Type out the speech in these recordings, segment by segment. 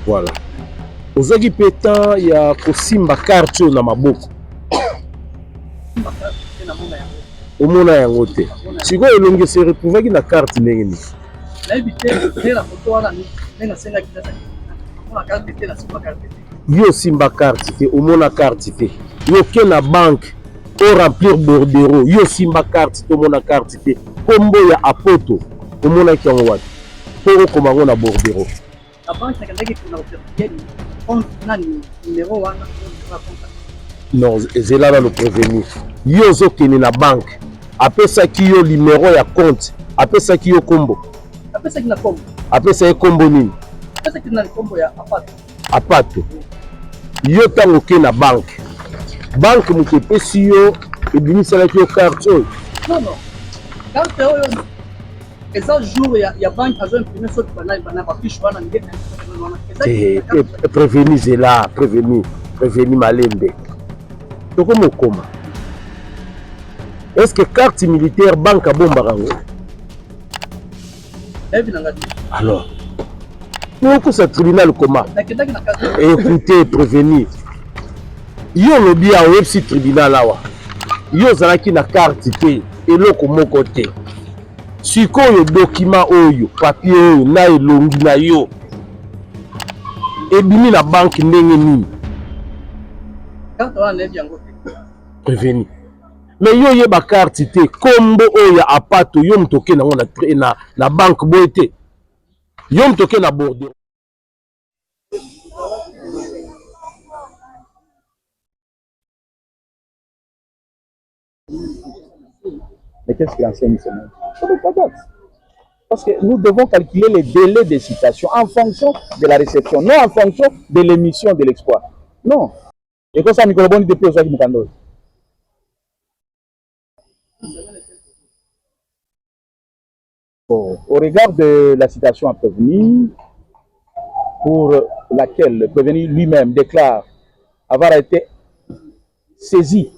Voilà. Ozaki pétant ya kosimba carte na maboko. Omona yango te. Sikoyo elongi se retrouvaki na carte ndenge nini? Yo simba carte te, omona carte te. Yo ke na banque o remplir bordereau. Yo simba carte te, omona carte te. Kombo ya apoto, omona ki yango wapi? Po okoma ngo na bordereau. La banque numéro non, zela le prévenu. Yo zokene na banque. Apesaki yo numéro ya compte. Apesaki yo kombo. Apesaki na kombo. Apesaki kombo nini? Apesaki na kombo ya apato. Apato. Yo tango ke na banque. Banque muke pesi yo ebimisalaki yo carte oyo. Non. Carte oyo eza jour ya banque azo imprimer soki bana ba fiche wana ngene. Prévenu zela, prévenu malembe. Toko mokoma. Est-ce que carte militaire banque a bombarango? Alors, nous ça tribunal comment? Écoutez, prévenir. Yo lobby a website tribunal awa. Yo zalaki na carte te eloko moko te. Sikoyo document oyo, papier oyo na elongi na yo. Ebimi na banque ndenge nini? Carte wana nebi yango te. Prévenir. Mais yo yeba carte te kombo oya apato yo mtoke na banque boye te. Yo mtoke na bordereau. Mais qu'est-ce qu'il enseigne ce monde? Parce que nous devons calculer les délais de citation en fonction de la réception, non en fonction de l'émission de l'exploit. Non. Et comme ça, Nicolas Boni depuis au Mukando. Bon, au regard de la citation à prévenir, pour laquelle le prévenu lui-même déclare avoir été saisi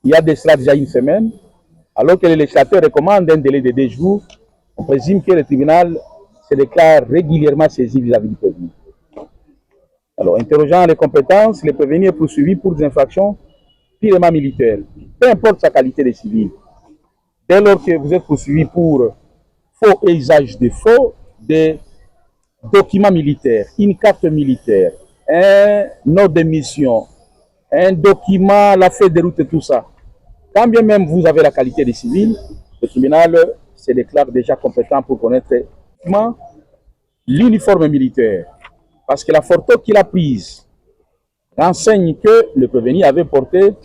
il y a de cela déjà une semaine, alors que le législateur recommande un délai de 2 jours, on présume que le tribunal se déclare régulièrement saisi vis-à-vis du prévenu. Alors, interrogeant les compétences, le prévenu est poursuivi pour des infractions purement militaires, peu importe sa qualité de civil. Dès lors que vous êtes poursuivi pour faux et usage de faux, des documents militaires, une carte militaire, un note de mission, un document, la feuille de route et tout ça. Quand bien même vous avez la qualité de civil, le tribunal se déclare déjà compétent pour connaître l'uniforme militaire. Parce que la photo qu'il a prise renseigne que le prévenu avait porté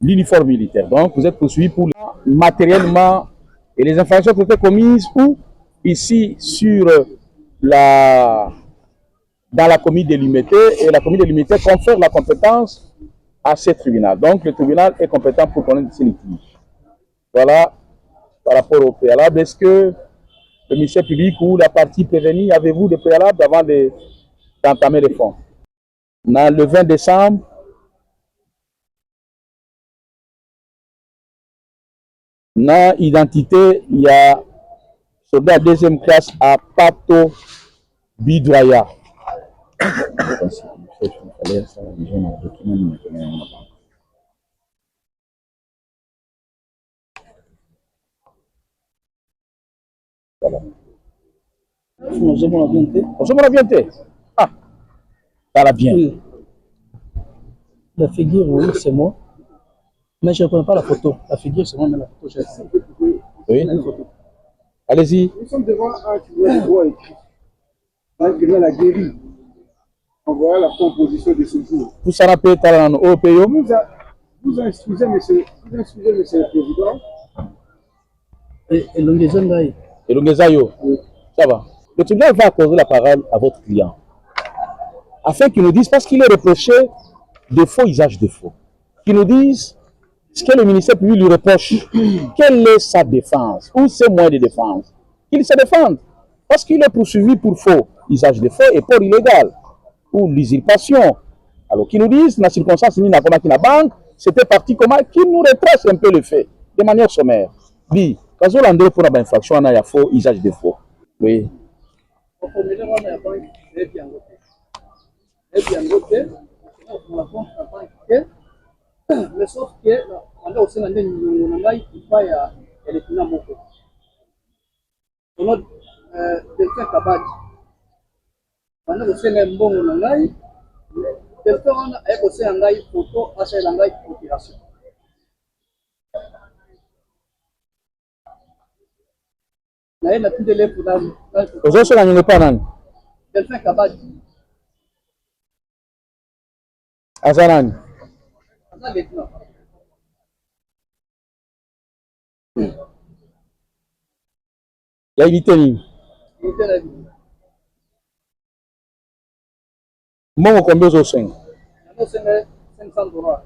l'uniforme militaire. Donc vous êtes poursuivi pour matériellement, et les infractions qui ont été commises ou ici dans la commune délimitée, et la commune délimitée confère la compétence à ce tribunal. Donc le tribunal est compétent pour connaître ces litiges. Voilà, par rapport au préalable, est-ce que le ministère public ou la partie prévenue, avez-vous des préalables avant d'entamer les fonds? Le 20 décembre, dans l'identité, il y a soldat deuxième classe à Pato Bidoya. Voilà. On bien. Ah, ça va bien. Oui. La figure, oui, c'est moi. Mais je ne reconnais pas la photo. La figure, c'est moi, mais la photo, j'ai. Oui. Allez-y. Nous sommes devant un tribunal de droit écrit. Un tribunal a guéri. On voit la composition de ce jour. Vous savez, vous instruisez, monsieur le Président. Et l'Ongezayo. Et l'Ongezayo, ça va. Le tribunal va accorder la parole à votre client. Afin qu'il nous dise, parce qu'il est reproché de faux usage de faux, qu'il nous dise ce que le ministère public lui reproche, quelle est sa défense, ou ses moyens de défense. Qu'il se défende. Parce qu'il est poursuivi pour faux usage de faux et pour illégal, ou l'usurpation. Alors qu'il nous dise, dans la circonstance, ni n'a pas la banque, c'était parti comment, qu'il nous retrace un peu le fait, de manière sommaire. Oui, quand on a pour une infraction, on a faux usage de faux. Oui. formulaire wana ya banque eyebi yango te. Eyebi yango te, na compte ya banque te, mais sauf que banda kosenga nde niongo na ngai epai ya elekina moko. Tono Delphin Kabadi. Banda kosenga mbongo na ngai, Delphin wana aye kosenga ngai photo, asalela ngai procuration. naye na tindele pour ozosala nini epa nani? Delphin Kabadi. Aza nani? Aza lieutenant. Yayebi te nini? Mbongo combien ozosenga? Nazosenga $500.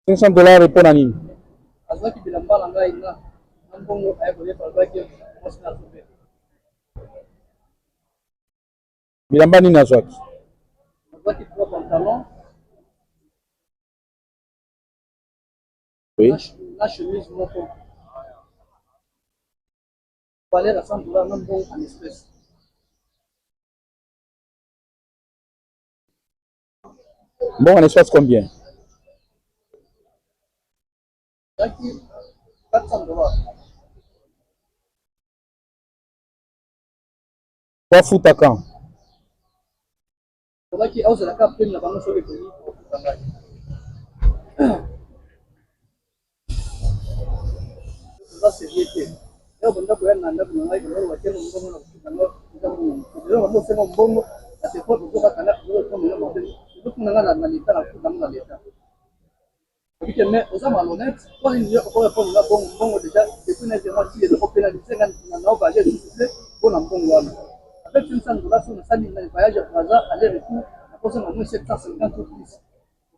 $500 epo na nini? Azwaki bilamba na ngai na mbongo ayekoyepa azwaki mwasi na sobe. Bilamba nini azwaki? Azwaki 3 pantalons. Oui. Na chemise moko. Valeur à $100 na mbongo en espèce. Bon, en espèce combien? Azwaki $400. Kwa futa quand? Azwaki aozalaka prime na bango soki ekomi kofuta ngai. Eza serie te. Leo banda koya na ndako na ngai kololo bakeno mbongo na kofuta ngai eza mbongo. Leo banda osenga mbongo na telefone ozokakana ozokomela mabele. Ezokuna ngai na leta na kofuta ngai na leta. Okike me oza malhonnête, kwa nini yo okoyapona nga bongo déjà depuis na ete mwasi ezoko pénaliser nga na voyage difficile mpona mbongo wana. Avec $500 sur nasali na voyage ya Plaza aller retour nakosenga moins 750 ou plus.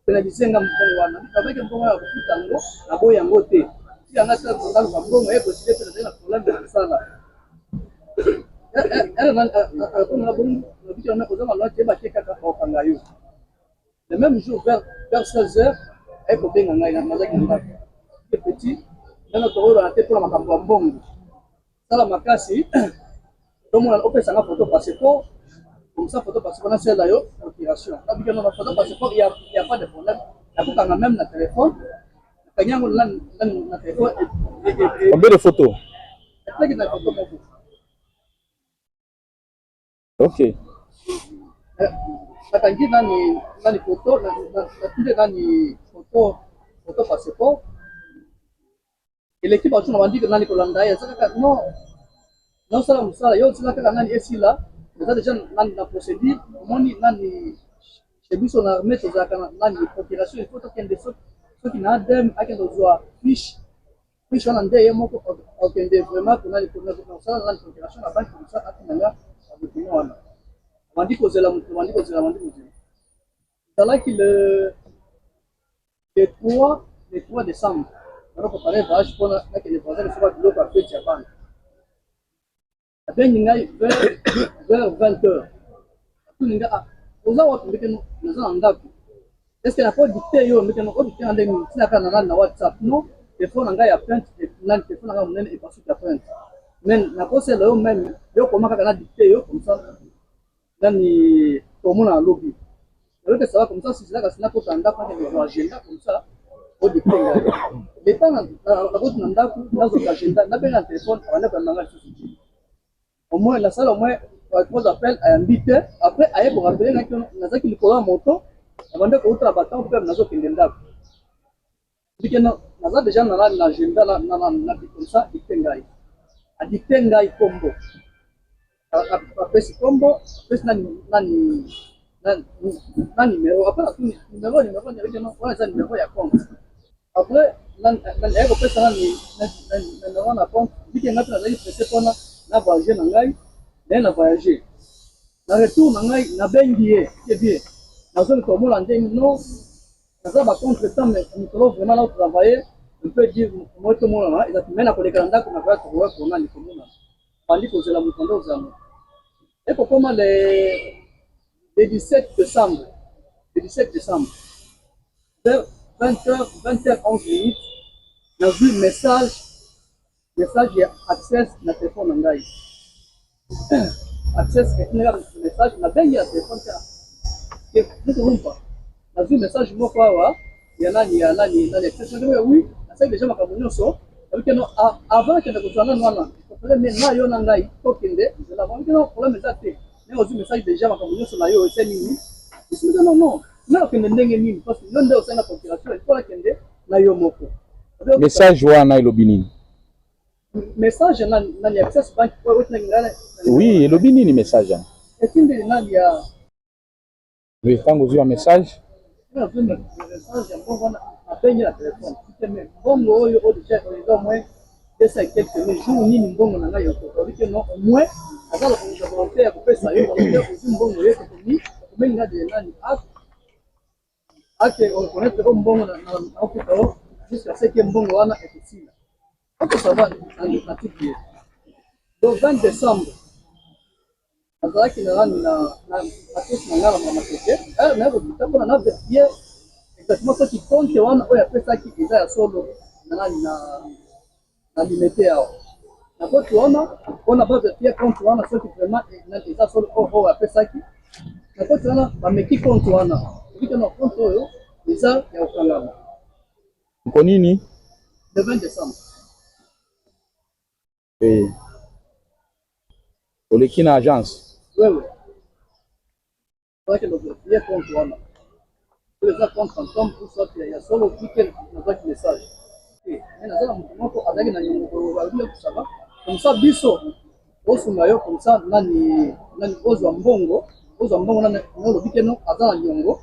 Pénaliser nga mbongo wana. Avec mbongo ya kofuta yango na boya yango te. Si anga sala kosaluka mbongo ye possible te nazali na problème de kosala. Akomela bongo nabiki wana oza malhonnête yebaki kaka okanga yo. Le même jour vers 16h ekobenga ngai nazaki ndako petit nano tokoyebana te mpona makambo ya mbongo sala makasi tomona opesanga photo passeport komisa photo passeport nasela yo procuration nabiki na photo passeport ya pas de problème nakokanga même na téléphone nakangi yango na téléphone. Combien de photos? Etaki na photo moko. Ok. Nakangi nani photo natinde nani photo passeport. L'équipe a toujours dit que nani kolanda ya saka non sala musala yo sala kaka nani esila eza déjà nani na procédure moni nani chez biso na mettre za kana nani procuration il faut tokende soki na dem akende ozwa fiche wana nde ye moko okende vraiment ko nani sala nani procuration na banque comme ça atinanga document wana bandi kozela ezalaki le 3 décembre alors préparer voyage pour nakende voisin soba biloko ya fete ya banque abengi ngai vers 20h atuni nga oza wapi mbeke naza na ndako est-ce que napo dicté yo mbeke odicté na ndenge ntina kaka na nani na WhatsApp non telefone na ngai ya plainte nani telefone na ngai monene epasuki ya plainte mais nakosela yo même yo koma kaka na dicté yo comme ça nani tomona alobi alors ça va comme ça si c'est là que nakota ndako nakende agenda comme ça odicté ngai leta nakoti na ndako nazoka agenda nabenga na telefone abandako ya nanga lisusu te au moins la salle au moins trois appels à invité après aye ko rappeler na kino nazaki likolo ya moto abande ko utra baton pe nazo kende ndako bikeno naza déjà na agenda na comme ça dictengai a dictengai combo apesi combo apesi nani numéro après numéro ni bikeno on a numéro ya compte après nani aye ko pesa nani na compte bikeno nazaki pressé pona na voyager na ngai na voyager na retour na ngai na bengi ye bien nazo komona ndenge non naza ba contre-temps mais nous devons vraiment là travailler on peut dire moi tout le monde là exactement na koleka ndako na kwa kwa kona ni komona bandi kozela mutondo zamu et pour comment le 17 décembre vers 20h11 na vu message ya access na téléphone ngai access message na bengi ya téléphone ça. Et nous pas. Na vu message moko wa ya nani access na oui, ça déjà makamunyo so. Avec non avant que nous soyons non problème na yo na ngai to kende de la banque non problème ça té. Mais au message déjà makamunyo so na yo c'est nini. C'est non. Non que ndenge nini parce que non ndio sana population il faut la kende na yo moko. Message wana ilobi nini? Message nani access bank oui, ilobi nini message? Etinde nani ya oui, tango zua message. Na venda message mbongo na apenye na telefone. Kiteme mbongo oyo déjà au moins desa quelques jours nini mbongo na ngai yoko. Parce non au moins azala kwa volonté ya kupesa yo kwa mbongo yetu kumenga de nani ake on connaît trop mbongo na okutao jusqu'à ce que mbongo wana ekisina. Ça va en pratique. Le 20 décembre, azalaki na atesi na ngala mama teke na ko na vérifier exactement ce qui compte wana oya pesa ki eza ya solo na limité yao na ko tuona ona ba vérifier compte wana ce qui vraiment na eza solo oya pesa ki na ko tuona ba meki compte wana kiko na compte oyo eza ya ukangama ko nini le 20 décembre. Oleki na agence. Oui. Donc le vérifier compte wana. Les comptes ensemble pour ça il y a solo cliquer dans votre message. Et nazala mtu adaki na nyongo wabia kusaba. Comme ça biso osunga yo comme ça nani ozwa mbongo nani no lobike no azala nyongo.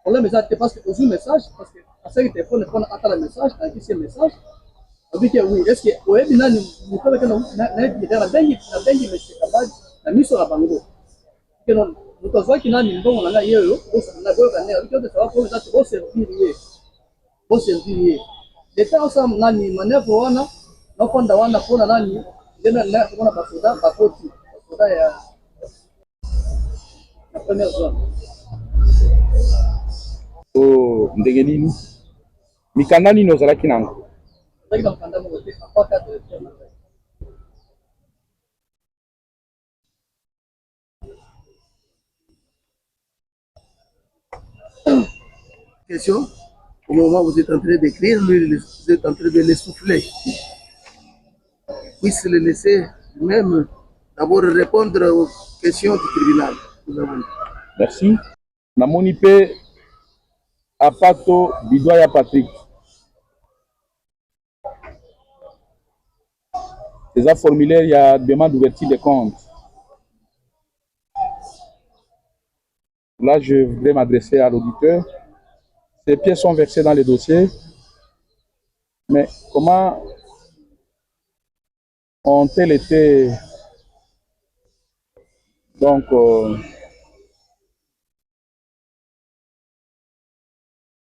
Problème c'est parce que ozu message parce que à ce téléphone prend attend le message à qui c'est message. Obike oui est-ce que oyebi nani mutaba kana na bidara bengi monsieur kabadi na miso la bango. Que non mutazwaki nani mbongo na ngai yeyo na goka ne obike de sababu pour ça au servir l'état ensemble nani manevre wana na kwanda wana pona nani ndena na kuna basoda bakoti basoda ya première zone. Oh ndenge nini mikanda nini ozalaki nango? Ndenge mkanda mo te apaka de question. Au moment où vous êtes en train d'écrire, lui, vous êtes en train de l'essouffler. Puisse le laisser lui-même d'abord répondre aux questions du tribunal. Merci. Namoni pe apato Bidoya Patrick. C'est un formulaire, il y a demande d'ouverture de compte. Là, je voudrais m'adresser à l'auditeur. Ces pièces sont versées dans les dossiers. Mais comment ont-elles été donc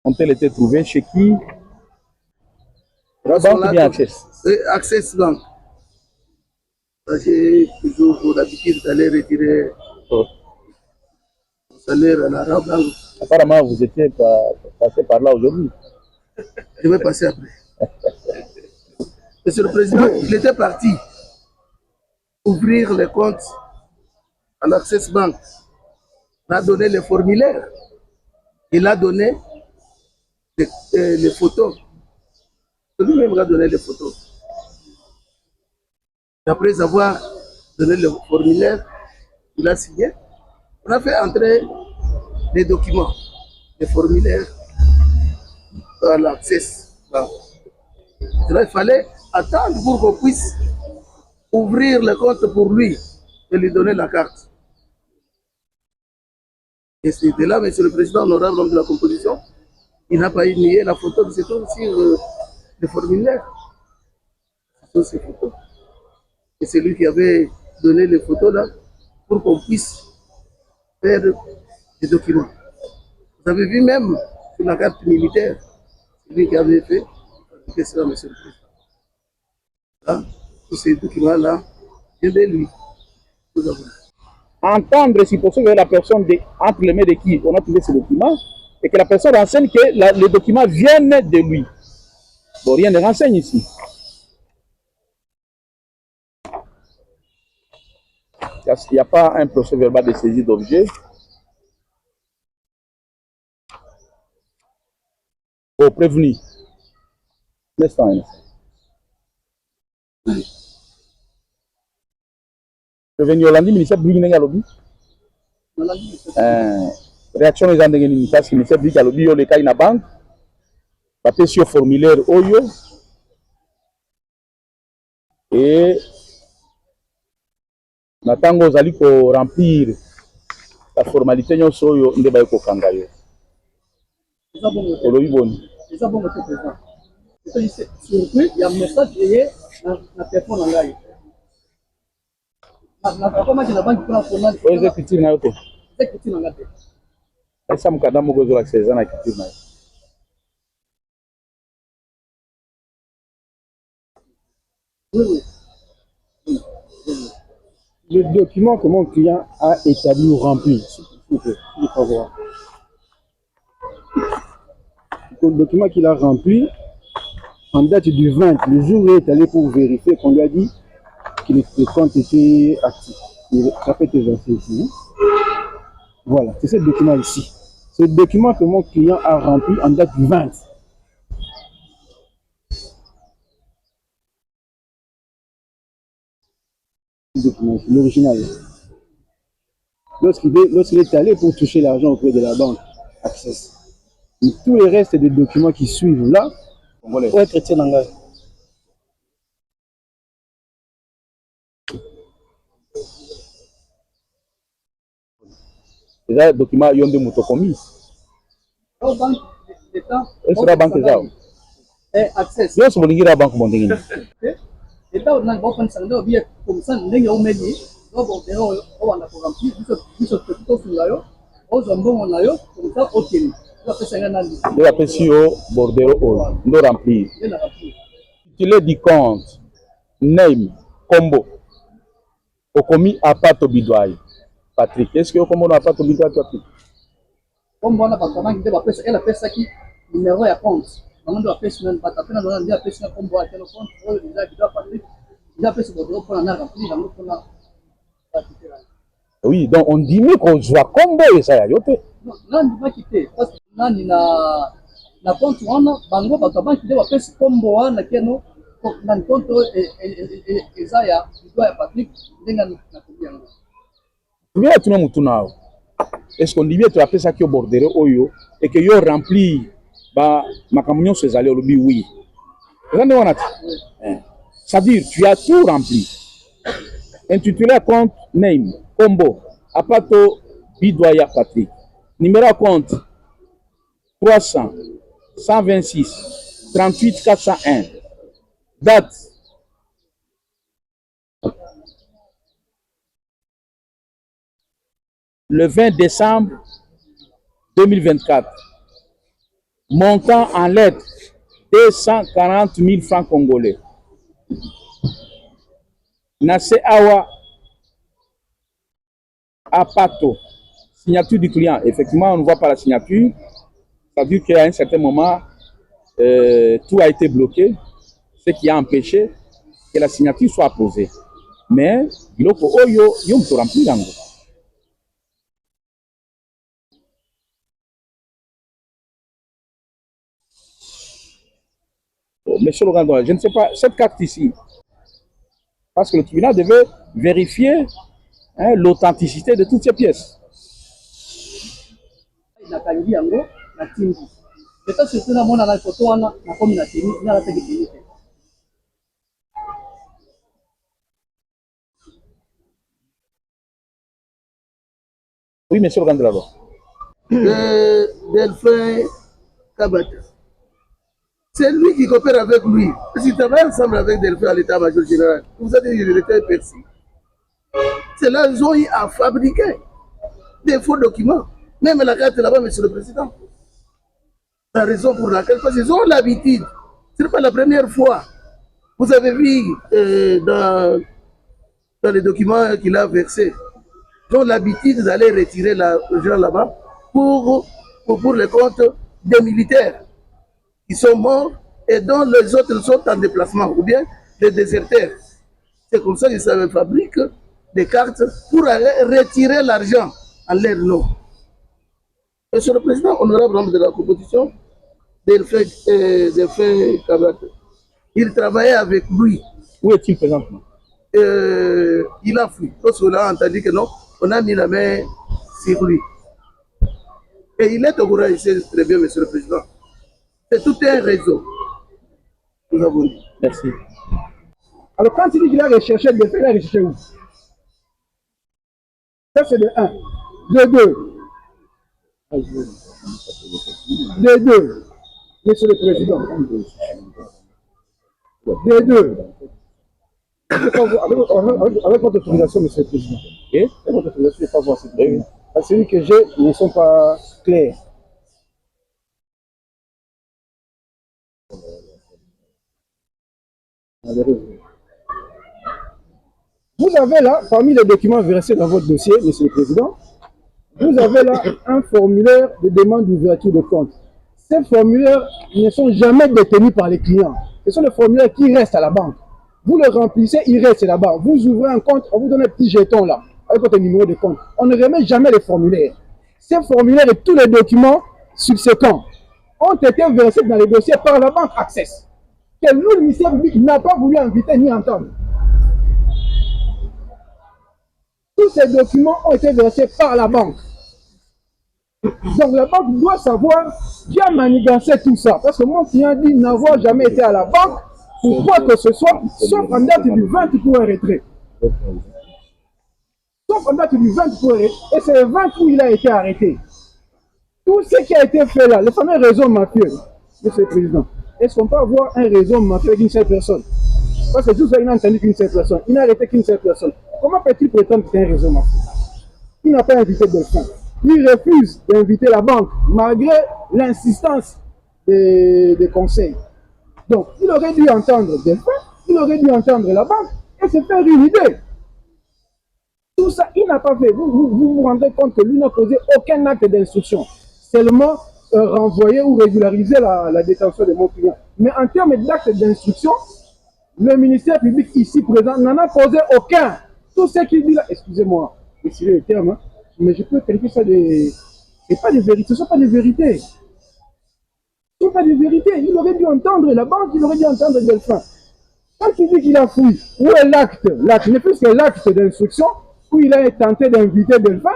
ont-elles été trouvées chez qui? La banque ou bien Access? Access Bank. J'ai toujours pour l'habitude d'aller retirer mon salaire à la banque. Apparemment, vous étiez passé par là aujourd'hui. Je vais passer après. Monsieur le Président, il était parti ouvrir les comptes à l'Access Bank. Il a donné les formulaires. Il a donné les photos. Lui-même a donné les photos. Et après avoir donné le formulaire, il a signé. On a fait entrer les documents, les formulaires à l'Access Bank. Il fallait attendre pour qu'on puisse ouvrir le compte pour lui et lui donner la carte. Et c'était là, Monsieur le Président, honorable homme de la composition, il n'a pas nié la photo, c'est tout sur le formulaire. C'est toutes ces photos. Et c'est lui qui avait donné les photos là pour qu'on puisse faire des documents. Vous avez vu même sur la carte militaire, c'est lui qui avait fait. Qu'est-ce que Monsieur le Président? Là, tous ces documents-là, viennent de lui. Entendre si possible que la personne entre les mains de qui on a trouvé ces documents et que la personne renseigne que les documents viennent de lui. Bon, rien ne renseigne ici. Il n'y a pas un procès verbal de saisie d'objet. Au prévenu. L'instant. Prévenu Hollandi, ministère public n'a lobby. Réaction les gens de l'université, le ministère public a lobby, le cas na banque. Papier sur formulaire Oyo. Et natango ozali ko remplir la formalité nyonso oyo nde baye kokanga yo. Olobi boni. C'est bon, monsieur le président. C'est surpris, il y a un message lié dans la téléphone en live. Comment tu n'as pas dit pour la Oyo écriture na yo te. écriture en live. Esa mukanda moko zo la 16 ans na écriture na yo. Oui. Le document que mon client a établi ou rempli, s'il vous plaît, il faut voir. Le document qu'il a rempli, en date du 20, le jour où il est allé pour vérifier, qu'on lui a dit que le compte était actif. Ça peut être versé ici. Hein? Voilà, c'est ce document ici. C'est le document que mon client a rempli en date du 20. L'original. Lorsqu'il est allé pour toucher l'argent auprès de la banque Access. Et tous les restes des documents qui suivent là, Pour être chrétien en live. Déjà le document yonde mutokomi. Au banque d'État. Est-ce que la banque est là? Access. Yo so lingira banque mondingini. L'État on a bon pensando bien comme ça ndenge au medi. Donc on verra on a programme plus tout sur là. Aux ambons on a yo comme ça OK. De la PCO Bordero Oil, nous remplir. Titulaire du compte, name, combo. Au commis à Pato Bidouaï. Patrick, est-ce que au combo n'a pas Pato Bidouaï, Patrick? Combo n'a pas comment il doit elle a fait ça qui numéro à compte. On doit faire ça, pas taper dans le faire ça combo à quel compte, déjà il doit Patrick. Il a fait ce Bordero pour en remplir dans l'autre là. Oui, donc on dit mieux qu'on joue combo et ça y a yoté. Non, là on va quitter parce que nani na compte wana bango bato banki nde bapesi kombo wana keno na compte eza ya bido ya Patrick ndenge nakobi yango. Bien tuna mutu nao. Est-ce qu'on dit bien tu as fait ça qui au bordere oyo et que yo rempli ba makambo nyonso ezali olobi oui. Regardez wana. C'est-à-dire tu as tout rempli. Intitulé compte name combo apato bidoya Patrick. Numéro compte 300 126 38 401. Date le 20 décembre 2024. Montant en lettres 240 000 francs congolais. Nassé Awa Apato. Signature du client. Effectivement, on ne voit pas la signature. Ça veut dire qu'à un certain moment, tout a été bloqué, ce qui a empêché que la signature soit posée. Mais, biloko oyo, yom to rempli yango. Monsieur le Gandon, je ne sais pas, cette carte ici, parce que le tribunal devait vérifier l'authenticité de toutes ces pièces. Nakangi yango na tindi. Leta surtout na mona na photo wana na komi na tini na la teki tini. Oui, monsieur le Gandon. Delphin Kabata. C'est lui qui coopère avec lui. Parce qu'il travaille ensemble avec Delphin à l'état-major général. Vous avez dit qu'il était perçu. C'est là qu'ils ont eu à fabriquer des faux documents. Même la carte là-bas, monsieur le président. La raison pour laquelle, parce qu'ils ont l'habitude. Ce n'est pas la première fois. Vous avez vu dans les documents qu'il a versés. Ils ont l'habitude d'aller retirer l'argent là-bas pour les comptes des militaires qui sont morts et dont les autres sont en déplacement, ou bien les déserteurs. C'est comme ça qu'ils fabriquent des cartes pour aller retirer l'argent en leur nom. Monsieur le Président, honorable membre de la composition, Delphin Kabate, il travaillait avec lui. Où est-il présentement? Il a fui. Lorsqu'on a entendu que non, on a mis la main sur lui. Et il est au courant ici, très bien, Monsieur le Président. C'est tout un réseau. Nous avons dit. Merci. Alors, quand il dit qu'il a recherché, il a recherché où? Ça, c'est de 1. De 2. De 2. Monsieur le Président. De 2. Avec votre autorisation, Monsieur le Président. Et avec votre autorisation, je ne vais pas voir cette vidéo. Parce que celui que j'ai ne sont pas clairs. Vous avez là, parmi les documents versés dans votre dossier, Monsieur le Président, vous avez là un formulaire de demande d'ouverture de compte. Ces formulaires ne sont jamais détenus par les clients. Ce sont les formulaires qui restent à la banque. Vous le remplissez, il reste là-bas. Vous ouvrez un compte, on vous donne un petit jeton là, avec votre numéro de compte. On ne remet jamais les formulaires. Ces formulaires et tous les documents subséquents ont été versés dans les dossiers par la banque Access, que nous, le ministère public, n'a pas voulu inviter ni entendre. Tous ces documents ont été versés par la banque. Donc la banque doit savoir qui a manigancé tout ça. Parce que mon client dit n'avoir jamais été à la banque pour quoi que ce soit, sauf en date du 20 pour un retrait. Sauf en date du 20 pour un retrait. Et c'est le 20 où il a été arrêté. Tout ce qui a été fait là, le fameux réseau mafieux, Monsieur le Président, est-ce qu'on peut avoir un réseau mafieux d'une seule personne? Parce que tout ça, il n'a entendu qu'une seule personne. Il n'a arrêté qu'une seule personne. Comment peut-il prétendre que c'est un réseau mafieux? Il n'a pas invité Delphin. Il refuse d'inviter la banque, malgré l'insistance des conseils. Donc, il aurait dû entendre Delphin, il aurait dû entendre la banque et se faire une idée. Tout ça, il n'a pas fait. Vous rendez compte que lui n'a posé aucun acte d'instruction. Seulement renvoyer ou régulariser la détention de mon client. Mais en termes d'acte d'instruction, le ministère public ici présent n'en a posé aucun. Tout ce qu'il dit là, excusez-moi, c'est le terme, hein, mais je peux qualifier ça de... C'est pas des vérités, ce ne sont pas des vérités. Ce ne sont pas des vérités. Il aurait dû entendre la banque, il aurait dû entendre Delphin. Quand il dit qu'il a fui, où est l'acte? L'acte n'est plus que l'acte d'instruction, où il a tenté d'inviter Delphin,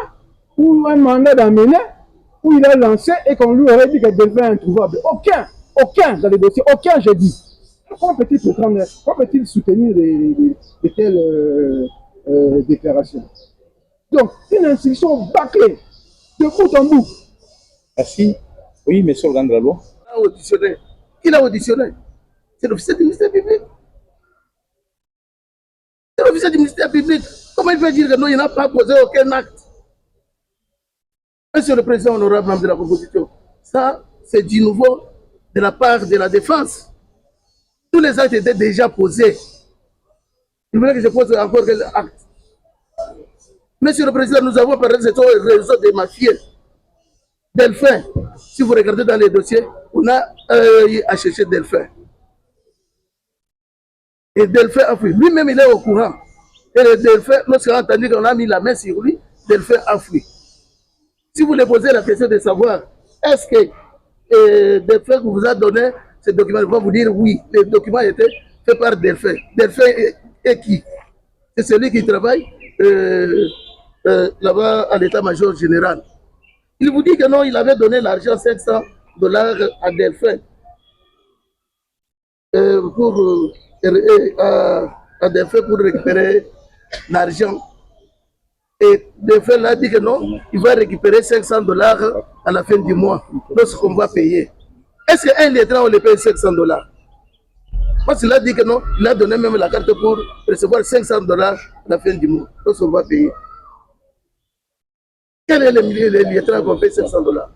ou un mandat d'amener, où il a lancé et qu'on lui aurait dit que Delphin est introuvable. Aucun dans les dossiers, aucun, j'ai dit. Comment peut-il soutenir de telles déclarations? Donc, une instruction bâclée, de bout en bout. Merci. Oui, monsieur le grand de la loi. Il a auditionné. C'est l'officier du ministère public. C'est l'officier du ministère public. Comment il peut dire que non, il n'a pas posé aucun acte? Monsieur le Président honorable membre de la composition, ça, c'est du nouveau de la part de la défense. Tous les actes étaient déjà posés. Il voulait que je pose encore quel acte? Monsieur le Président, nous avons parlé de ce réseau des mafieux. Delphin, si vous regardez dans les dossiers, on a à chercher Delphin. Et Delphin a fui. Lui-même, il est au courant. Et le Delphin, lorsqu'on a entendu qu'on a mis la main sur lui, Delphin a fui. Si vous lui posez la question de savoir, est-ce que Delphin vous a donné ce document, il va vous dire oui, le document a été fait par Delphin. Delphin est qui? C'est celui qui travaille là-bas à l'état-major général. Il vous dit que non, il avait donné l'argent, $500 à Delphin à Delphin pour récupérer l'argent. Et Delphin a dit que non, il va récupérer $500 à la fin du mois, lorsqu'on va payer. Est-ce qu'un lettré, on le paye $500? Parce qu'il a dit que non, il a donné même la carte pour recevoir $500 à la fin du mois, lorsqu'on va payer. Quel est le lettré qu'on paye $500?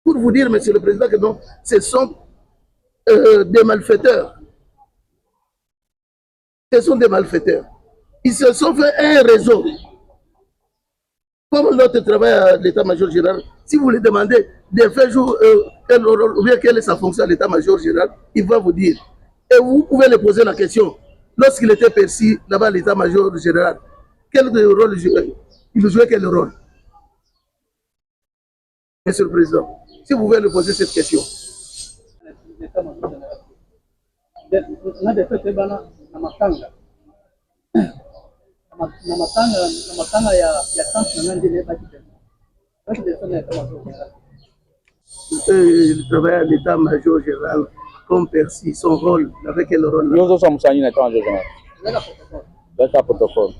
Pour vous dire, monsieur le Président, que non, ce sont des malfaiteurs. Ce sont des malfaiteurs. Ils se sont fait un réseau. Comme l'autre travaille à l'état-major général, si vous lui demandez de faire jour, ou bien quelle est sa fonction à l'état-major général, il va vous dire. Et vous pouvez lui poser la question. lorsqu'il était perçu là-bas à l'état-major général, quel rôle il jouait quel rôle? Monsieur le Président, si vous pouvez lui poser cette question. On a des faits na matanga ya tanti na ndele ba kitu. Il travaille à l'état-major général comme perçu son rôle, avec quel rôle? Nous sommes en état-major général. D'accord, protocole.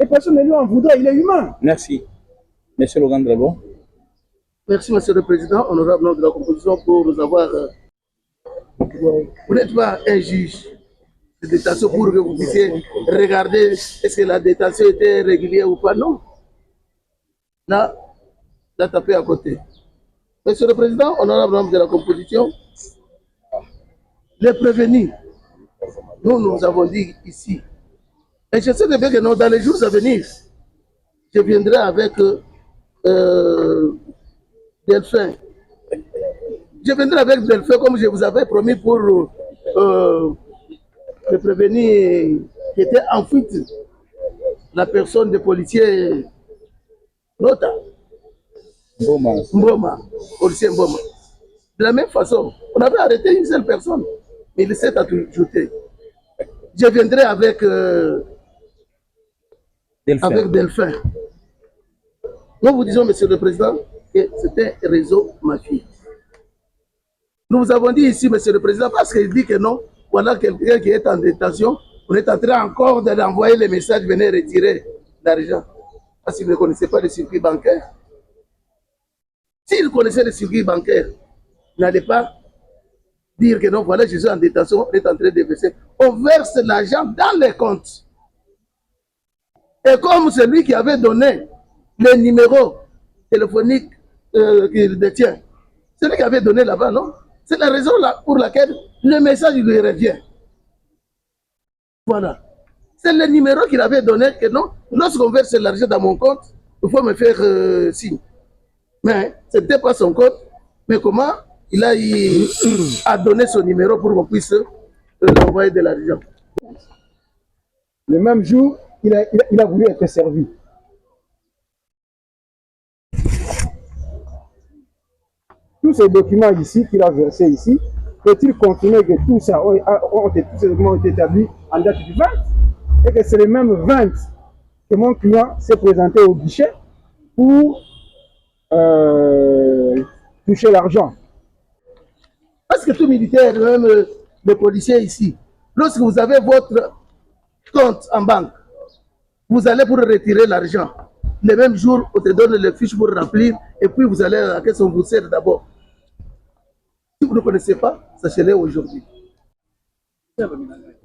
Et personne ne lui en voudrait, il est humain. Merci. Monsieur Logan Drago. Merci, Monsieur le Président, honorable membre de la composition, pour nous avoir. Vous n'êtes pas un juge de détention pour que vous puissiez regarder est-ce que la détention était régulière ou pas. Non. Là, tapé à côté. Monsieur le Président, honorable membre de la composition, les prévenus, nous avons dit ici, et je sais bien que non, dans les jours à venir, je viendrai avec Delphin. Je viendrai avec Delphin comme je vous avais promis pour le prévenir qui était en fuite, la personne de policier Nota. Mboma, policier Mboma. De la même façon, on avait arrêté une seule personne, mais il s'est ajouté. Je viendrai avec Delphin. Nous vous disons, Monsieur le Président, que c'était un réseau mafieux. Nous vous avons dit ici, Monsieur le Président, parce qu'il dit que non, voilà quelqu'un qui est en détention, on est en train encore de l'envoyer les messages, venez retirer l'argent. Parce qu'il ne connaissait pas le circuit bancaire. S'il connaissait le circuit bancaire, il n'allait pas dire que non, voilà, je suis en détention, on est en train de verser. On verse l'argent dans les comptes. Et comme celui qui avait donné le numéro téléphonique qu'il détient, celui qui avait donné là-bas, non? C'est la raison pour laquelle le message lui revient. Voilà. C'est le numéro qu'il avait donné que non, lorsqu'on verse l'argent dans mon compte, il faut me faire signe. Mais ce n'était pas son compte. Mais comment il a donné son numéro pour qu'on puisse envoyer de l'argent? Le même jour, il a voulu être servi. Tous ces documents ici qu'il a versés ici, peut-il confirmer que tous ces documents ont été établis en date du 20 et que c'est le même 20 que mon client s'est présenté au guichet pour toucher l'argent? Parce que tout militaire, même les policiers ici, lorsque vous avez votre compte en banque, vous allez pour retirer l'argent. Le même jour, on te donne les fiches pour remplir et puis vous allez à la caisse, on vous sert d'abord. Si vous ne connaissez pas, sachez-le aujourd'hui.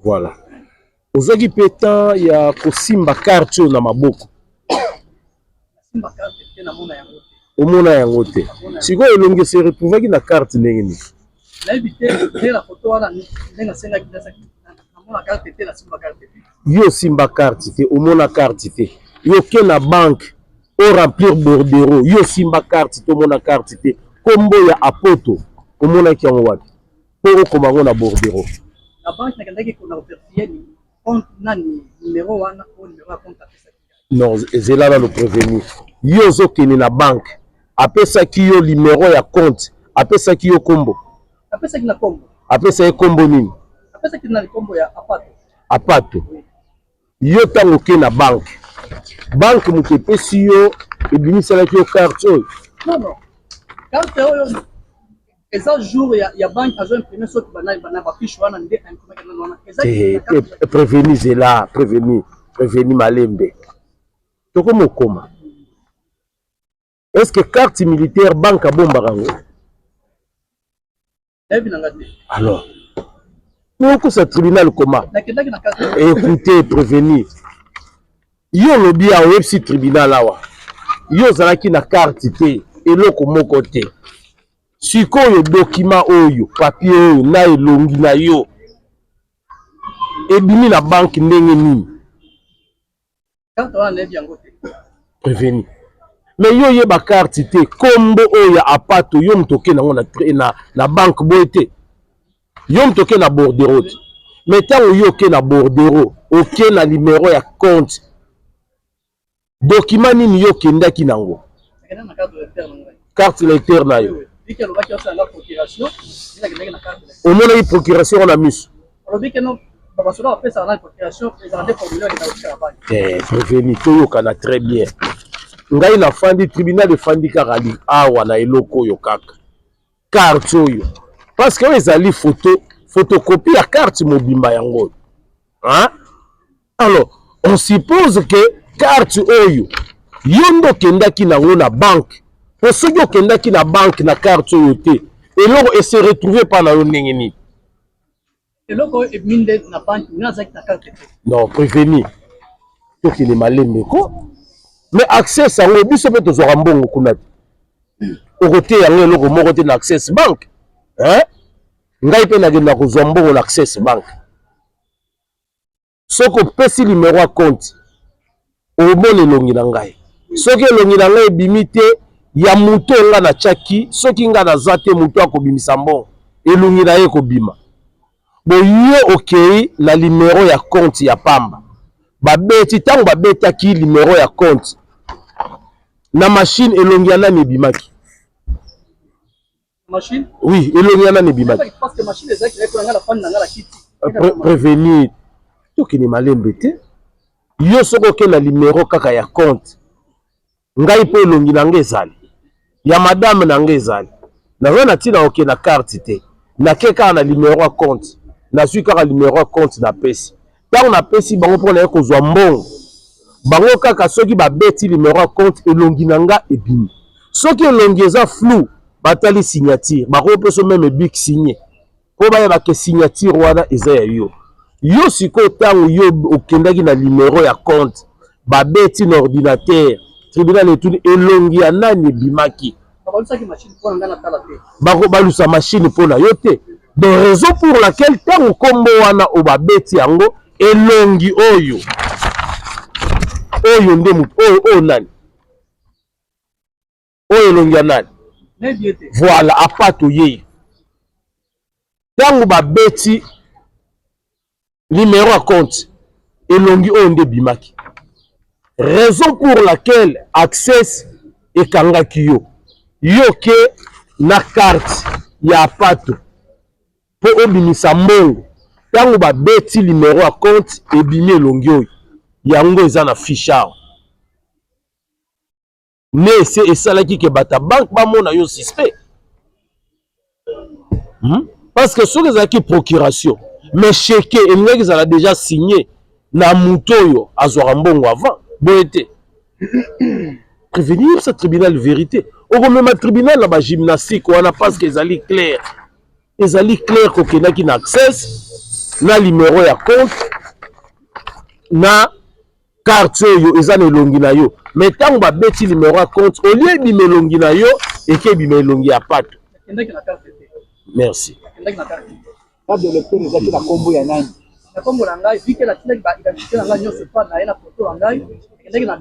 Voilà. Ozaki pétant ya kosimba carte na maboko. Simba carte te na mona yango. Omona yango te. Siko elongi se retrouver na carte ndenge ni. Na éviter la photo wana ndenga senga kidasa na mona carte te na simba carte te. Yo simba carte te, omona carte te. Yo ke na banque o remplir bordereau, yo simba carte te, omona carte te. Kombo ya apoto, omona ki yango wapi. Po okomango na bordereau. La banque na kandaki ko na officier ni compte nani numéro wana o numéro compte apesa. Non, ezela na le prévenu. Yo zokene na banque, apesa ki yo numéro ya compte, apesa ki yo kombo. Apesa ki na kombo. Apesa ye kombo nini? Apesa ki na kombo ya apato. Apato. Yo tango ke na banque. Banque moto epesi yo ebimisalaki yo carte oyo. Non. Carte oyo eza jour ya banque azo imprimer soki bana ba fiche wana nde imprimer kana wana. Eza prévenu zela, prévenu malembe. Toko mokoma. Est-ce que carte militaire banque a bombarango? Alors, pourquoi ce tribunal comment? Écoutez, prévenir. Yo lobby a website tribunal awa. Yo zalaki na carte te, eloko moko te. Sikoyo document oyo, papier oyo na elongi na yo. Ebimi na banque ndenge nini? Carte wana nebi yango te. Prévenir. Mais yo yeba carte te, kombo oyo apato yo mtoke nango na banque boye te. Yo mtoke na bordereau. Mais tant yo ke na bordereau, ok na numéro ya compte. Document nini yo kendaki nango. Carte lecteur na yo. Au moins la procuration on a mis. Prévenu to kana très bien. Ngai na fandi tribunal de fandi karali awa na eloko yo kaka. Carte yo. Parce que ezali photocopie ya carte mobimba yango. Hein? Alors, on suppose que carte oyo yondo kendaki nango na banque. Pour ceux qui kendaki na banque na carte oyo te, eloko et se retrouver pas na yo ndenge nini. Non, prévenu. To ki le malembe ko. Mais accès ça ngo biso pe to zo mbongo kuna. Okote yango eloko moko te na access bank. Hein? Ngai pe na genda ko zo mbongo na access bank. Soko pesi numéro ya compte. Obone longi na ngai. Soki longi na ngai bimite ya muto nga na chaki, soki nga na zate muto akobimisa mbongo. Elongi na ye ko bima. Bo yo okei na numéro ya compte ya pamba. Babeti tango babetaki numéro ya compte. Na machine elongi na nebimaki. Machine? Oui, elongi na nebimaki. Parce que machine ezaki ko ngala fani na ngala kiti. Prévenir. Toki ni malembe te. Yo soko ke na numéro kaka ya compte. Ngai pe elongi na ngezali. Ya madame na ngezali. Na zona tina oke na carte te. Na keka na numéro ya compte. Na sui kaka numéro ya compte na pesi. Tango na pesi bango pona ko zwa mbongo. Bango kaka soki ba beti numéro ya compte elongi na nga ebimi. Soki elongi eza flou, batali signature. Bako peso même big signé. Po ba ya ke signature wana eza ya yo. Yo siko tango yo okendaki na numéro ya compte. Ba beti na ordinateur. Tribunal etuni elongi ya nani bimaki. Bako balusa machine pona yo te. Donc raison pour laquelle tango kombo wana obabeti yango elongi oyo. Oyo nde mutu oyo nani. Oyo elongi ya nani. Voilà apato ye. Tango babeti numéro ya compte elongi oyo nde bimaki. Raison pour laquelle access ekangaki yo. Yo ke na carte ya apato. Po obimisa mbongo. Tango babeti numéro ya compte ebimi elongi oyo. Yango eza na fichard. Ne se esalaki ke bata banque bamona yo suspect. Parce que soki ezalaki procuration, mais chèque elingaki ezala déjà signé na mutu oyo azwaka mbongo avant. Boye te. Prévenir ce tribunal vérité. Okomema tribunal na ba gymnastique wana parce que ezali clair. Ezali clair kokendaki na access na numéro ya compte na carte oyo eza na elongi na yo. Mais tango babeti numéro ya compte au lieu ebima elongi na yo eke ebima elongi ya pato. Merci. Carte de lecteur ezaki na kombo ya nani? Na kombo na ngai vike la tina ba identité na ngai nyonso pa na ye na photo na ngai ekendeki na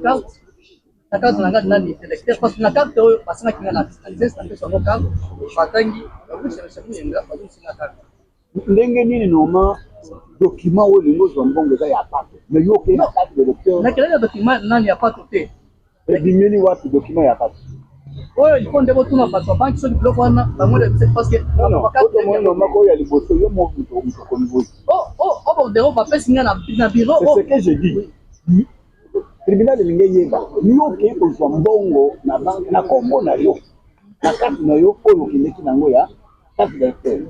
carte na ngai nani électeur parce que na carte oyo basangaki nga na access na peso yango carte batangi bakusenga bakusinga carte. Ndenge nini noma document oyo lingo zwa mbongo eza ya pato mais yo ke na carte de lecteur na kelele document nani ya pato te ebimeli wapi document ya pato oyo ilifo nde botuna bato ya banki soki biloko wana bango parce que moko oyo ya liboso yo moto konivoi bordero bapesi nga na bureau c'est ce que je dis tribunal elingi yeba yo ke kozwa mbongo na banque na kombo na yo na carte na yo oyo okendeki nango ya carte de lecteur.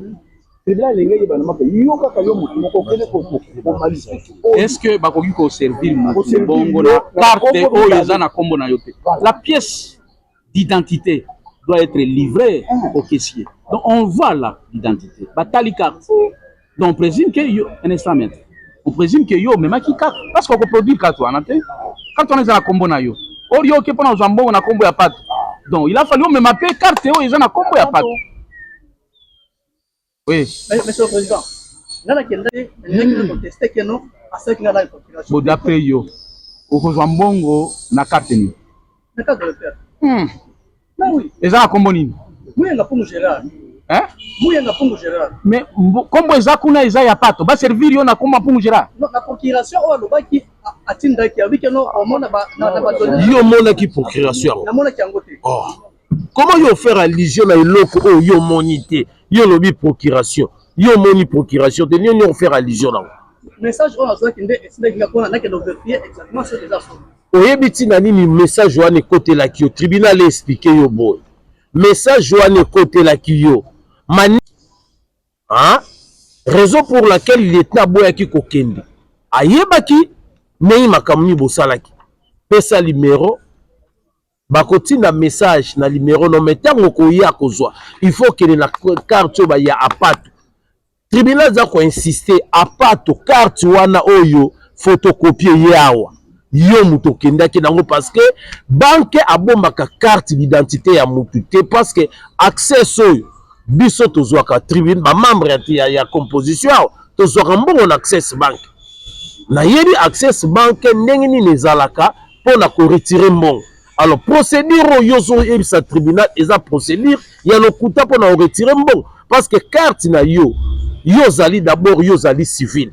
Est-ce que bakoki ko servir mutu bongo na carte oyo eza na kombo na yo te? La pièce d'identité doit être livrée au caissier. Donc on voit là l'identité. Batali carte. Donc on présume que yo un instant maître. On présume que yo même qui carte parce qu'on peut produire carte wana te. Carte wana eza na kombo na yo. Or yo ke pona zambongo na kombo ya pato. Donc il a fallu même appeler carte oyo eza na kombo ya pato. Oui. Monsieur le Président, bon, d'après yo, okozwa mbongo na carte ni. Na carte de lecteur. Oui. Eza na kombo nini? Oui, na kombo Gérard. Hein? Mouyenga Pungu Gérard. Mais comme eza kuna eza ya pato ba servir yo na koma Pungu Gérard. Non, la procuration o lobaki atinda ki avec no omona ba na ba donner. Yo mona ki procuration. Na mona ki angote. Oh. Comment yo faire allusion na eloko o yo monité? Yo lobi procuration. Yo moni procuration de yo faire allusion là. Message on a soit kinde esinde ki kona na ke do vérifier exactement ce déjà sont. Oyebiti na nini message wana côté la ki yo tribunal expliquer yo boy. Message wana côté la ki yo. Mani hein? Raison pour laquelle il est naboyaki kokende. Ayebaki nei makamuni bosalaki. Pesa numéro bakoti na message na numéro no metango koya kozwa. Il faut que na carte ba ya apato. Tribunal za ko insister apato carte wana oyo photocopier yawa. Yo muto kendaki nango parce que banque abombaka carte d'identité ya mutu te parce que accès oyo biso tozwaka tribune ba membre ya composition tozwaka mbongo na access bank na yebi access bank ndenge nini ezalaka pona ko retirer mbongo. Alors procédure oyo zo ebisa tribunal eza procédure ya lokuta pona ko retirer mbongo parce que carte na yo zali d'abord yo zali civil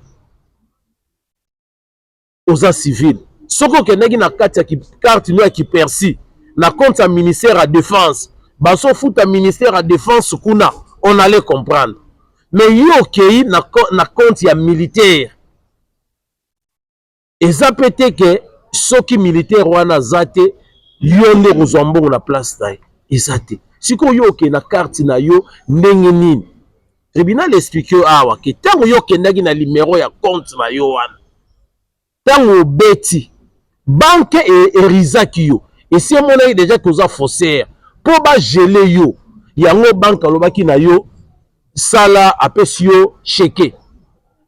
oza civil soko kendeki na kati ya carte no ya ki persi na compte ya ministère à défense baso futa ministère à défense kuna on allait comprendre mais yo kei na compte ya militaire eza pete ke soki militaire wana zate yo nde kozwa mbongo na place na ye eza te siko yo ke na carte na yo ndenge nini tribunal explique yo awa ke ntango yo kendaki na numéro ya compte na yo wana ntango obeti banque erizaki yo esi emonaki deja toza faussaire mpo bagele yo yango banque alobaki na yo sala apesi yo cheke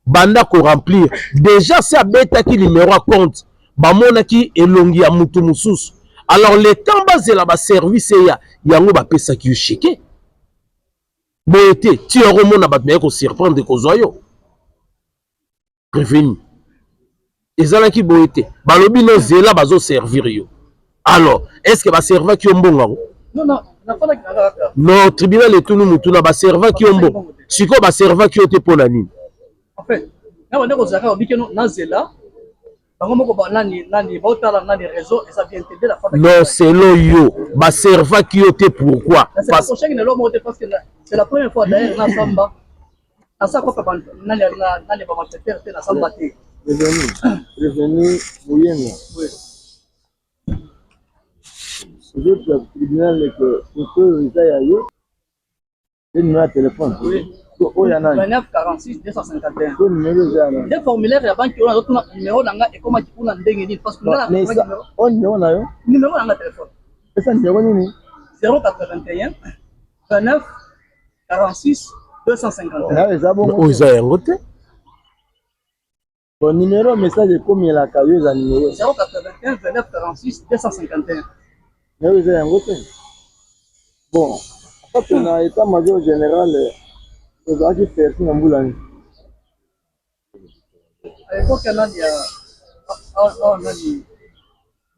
banda ko remplir déjà se abetaki numéro ya compte bamonaki elongi ya mutu mosusu alors le temps bazela baservice ya yango bapesaki yo cheke boye te ti okomona bato naye kosurprendre kozwa yo prévenu ezalaki boye te balobi no zela bazoservir yo alors est-ce que baservaki yo mbongo yango non tribunal etunu mutuna baservaki yo mbongo sikoyo baservaki yo te mpo na nini en fait na bande kozaka obikeno na zela bango moko ba nani baotala nani réseau et ça vient t'aider la femme non selon yo baservaki yo te pourquoi parce que c'est la première fois d'ailleurs na samba na ça quoi nani ba malfaiteur te na samba te Revenu Mouyenga. Oui. Les autres tribunal que pour ils aillent le numéro de téléphone. Oui. Oh, il y en a 29 46 251. Le numéro de des formulaires ya banque on a d'autres numéro nanga et comment tu peux ndenge parce que là on numéro na yo numéro nanga téléphone. C'est ça numéro nini 081 29 46 251. Là les abonnés. oza yango te Bon numéro message est comme la caillou za numéro 081 29 46 251. Mais vous avez un côté. Bon, quand on a état-major général, vous avez fait un boulot. À l'époque, on a dit,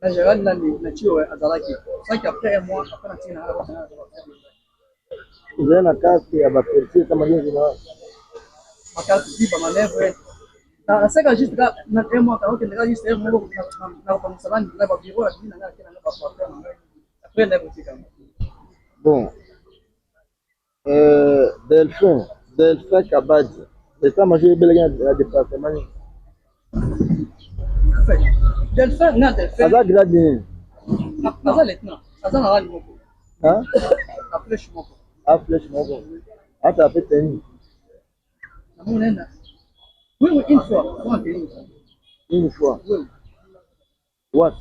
la générale, na Tio Azalaki. C'est qu'après un mois, après on a vous avez la carte et à percer état-major général. Ma carte dit, ma manœuvre. C'est que juste là, na un mois, quand on a juste un mois, na comme ça, na ba bureau, na na na après na boutique. Bon, Delphin Kabadji, l'état-major belga de la département. Delphin, na Delphin. Azak gradin. Azak lieutenant. Azak na rani moko. Hein? Après je moko. Après je moko. Ata fait tenir. Amonena. Oui, une fois. Une fois. Oui. What?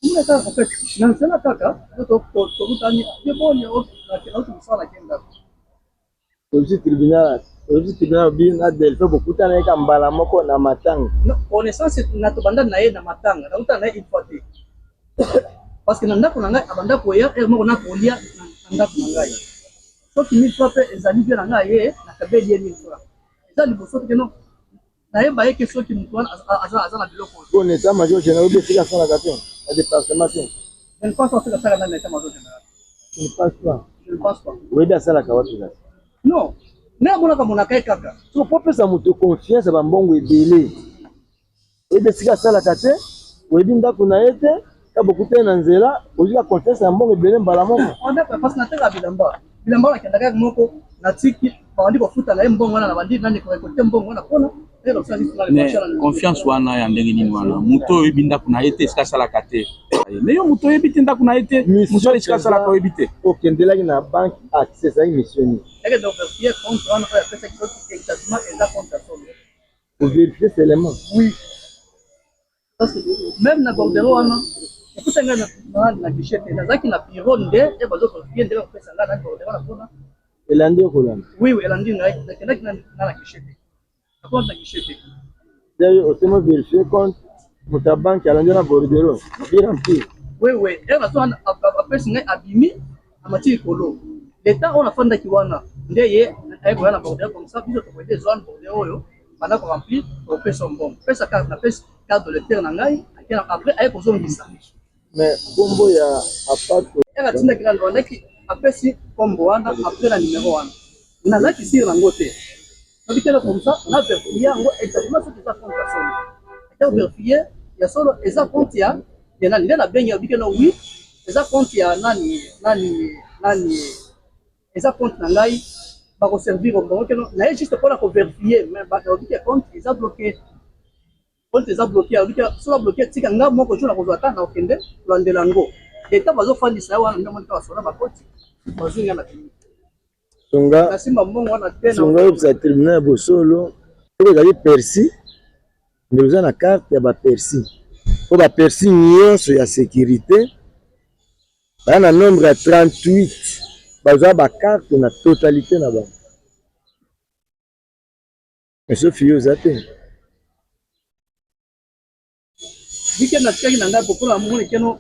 En fait, dans ce cas, tribunal bien Delphin beaucoup de temps mbala moko na matanga. Non, connaissance na to banda na ye na matanga. Na uta na une fois parce que nanda ko nanga abanda ko ya e moko na ko lia nanda ko nanga ye. So ki mille fois pe ezali bien nanga ye na kabeli ye mille fois. Ezali bo so que non. Na ye ba ye que so ki mutwana aza na biloko. Bon état-major général be fika sana katin. Le département. Je ne pense pas que ça dans l'état-major général. Je ne pense pas. Je ne pense pas. Oui, dans ça, la carotte. Non. Mais on a comme on a fait caca. Tu peux ça moto confiance à Bambongo et Délé. Et de ce ça la cate, oui, d'inda kuna été, quand beaucoup de nanzela, aujourd'hui la confiance à Bambongo et Délé balamon. On a parce qu'on a fait la bilamba. Bilamba qui a d'ailleurs moko na tiki, bandi ko futa na mbongo na bandi nani ko côté mbongo na kona. Confiance wana ya ndenge nini wana muto ebinda kuna ete ska sala kate mais yo muto ebiti nda kuna ete muto ska sala ko ebite okendela na banque accès à émission et donc vérifier compte wana ko pesa qui exactement exact compte pour vérifier ces éléments oui parce que même na bordero wana ekuta ngana na guichet na zaki na bureau nde e bazo vérifier nde ko pesa ngana na bordero na kona elandi okolanda oui oui elandi na guichet compte na guichet. D'ailleurs, on peut vérifier compte pour ta banque à l'endroit de Bordeaux. Bien rempli. Oui, oui. Et après, c'est abîmé à matière colo. L'État, on a fait des kiwana. D'ailleurs, on a Bordeaux comme ça, puis on a des zones Bordeaux. Pendant qu'on remplit, on fait son bon. On fait sa carte, on fait carte de l'été en Angaï. Après, on a ça. Mais Combo, il y a pas de. Et la tine grande, on a qui après si Combo, après la numéro 1. On a là qui s'y rangoté. Comme ça, on a vérifié exactement ce que ça compte personne. On a vérifié, il y a solo, et ça compte, il y a la bien, il y a oui, et ça compte, il y a nani, et ça compte, il va servir au bon, il y a juste pour vérifier, mais il y a compte, ils ont bloqué. Quand ils ont bloqué, ils ont bloqué, c'est quand même, moi, je suis là, attendre, au Kende, loin de l'ango. L'État va faire du savoir, on a demandé à la côte, on va dire, Songa ça tribunal bosolo ezali persi mais oza na carte ya bapersi po bapersi nyonso ya sécurité baya na nombre ya 38 bazwa bacarte na totalité na bango mais soki yo oza te weekend na tikaki na ngai popola moni keno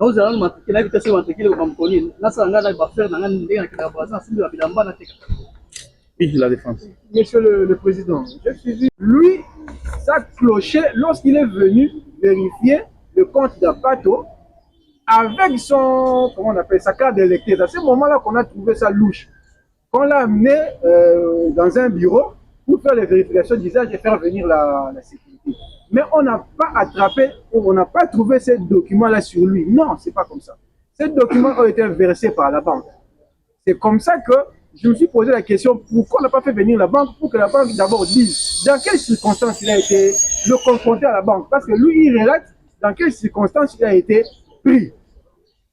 naozala na matikila bita se matikile ko bamkoni nasala ngai na bafaire na ngai ndenge na kila baza simbi bilamba na teka. Oui, la défense. Monsieur le Président, j'ai suivi. Lui, ça clochait lorsqu'il est venu vérifier le compte d'Apato avec son, comment on appelle, sa carte d'électeur. À ce moment-là qu'on a trouvé ça louche. Qu'on l'a amené dans un bureau pour faire les vérifications d'usage et faire venir la sécurité. Mais on n'a pas attrapé, on n'a pas trouvé ces documents-là sur lui. Non, c'est pas comme ça. Ces documents ont été versés par la banque. C'est comme ça que je me suis posé la question, pourquoi on n'a pas fait venir la banque pour que la banque d'abord dise dans quelles circonstances il a été confronté à la banque. Parce que lui, il relate dans quelles circonstances il a été pris.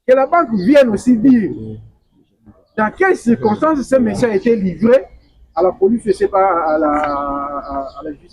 Que la banque vienne aussi dire dans quelles circonstances ce monsieur a été livré à la police, je ne sais pas, à la justice.